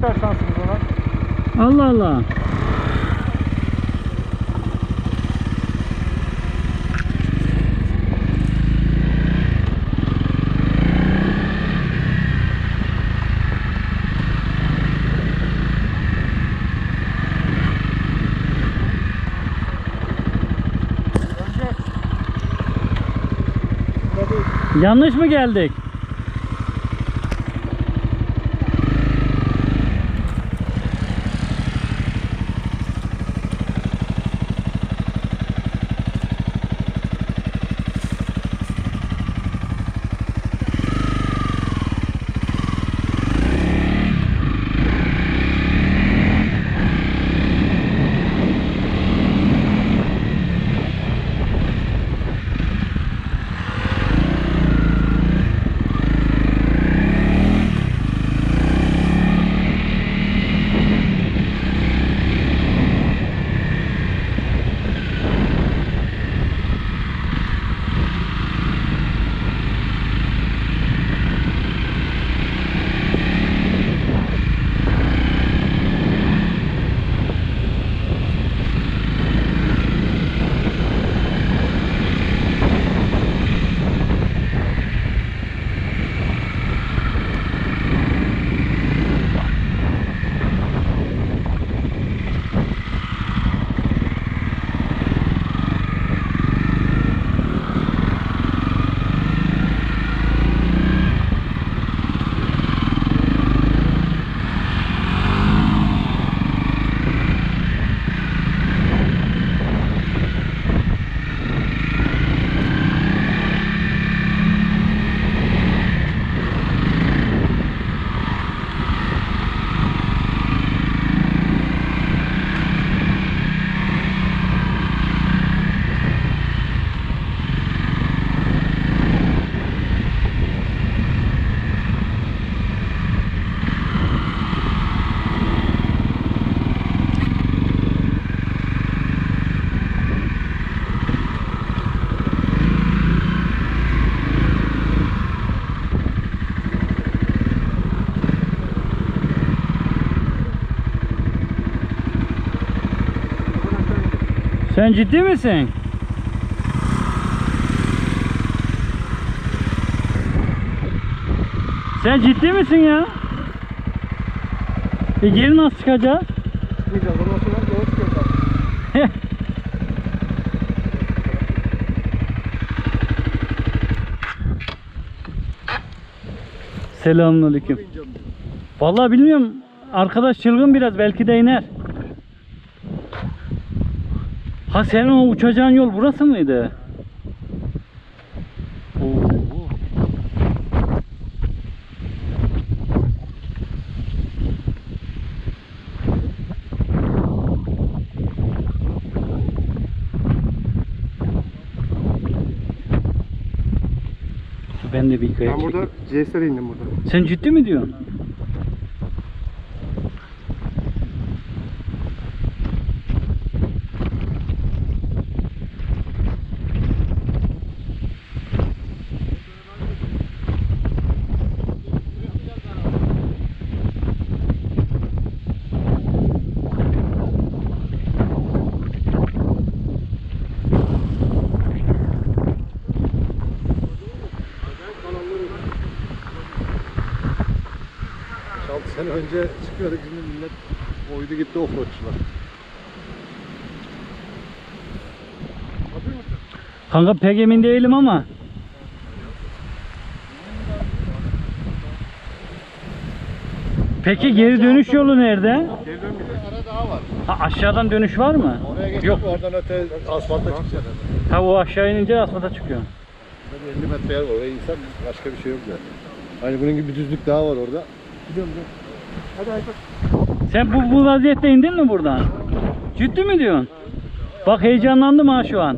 süper şansımız ona. Allah Allah. Yanlış mı geldik? Sen ciddi misin? Sen ciddi misin ya? Geri nasıl çıkacağız? Çıkmayacağız. Ondan sonra yol çıkıyoruz. Selamünaleyküm. Vallahi bilmiyorum. Arkadaş çılgın biraz, belki de iner. Ha, senin o uçacağın yol burası mıydı? Oo. Ben de bir kaya Ben burada CS'lere indim burada. Sen ciddi mi diyorsun? Sen önce çıkıyorduk, şimdi millet oydu gitti offroadçular. Kanka pek emin değilim ama. Peki geri dönüş yolu nerede? Geri dönmeyecek. Ara daha var. Ha, aşağıdan dönüş var mı? Oraya geçip Yok. oradan öte asfalta çıkacağız. Ha, o aşağı inince asfalta çıkıyor. Böyle 50 metre yer var, oraya insan başka bir şey yok zaten. Hani bunun gibi bir düzlük daha var orada. Gidiyorum. Hadi Aykut. Sen bu vaziyette indin mi buradan? Ciddi mi diyorsun? Bak heyecanlandım ha şu an.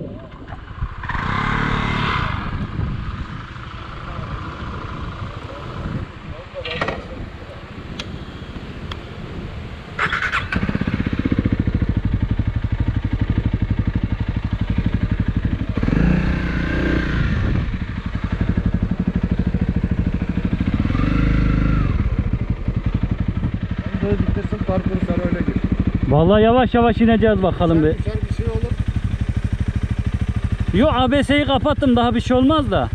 şurada diktesin parkuru sana öyle gir. Vallahi yavaş yavaş ineceğiz bakalım bir. Düşer bir şey olur. Yo ABS'yi kapattım daha bir şey olmaz da.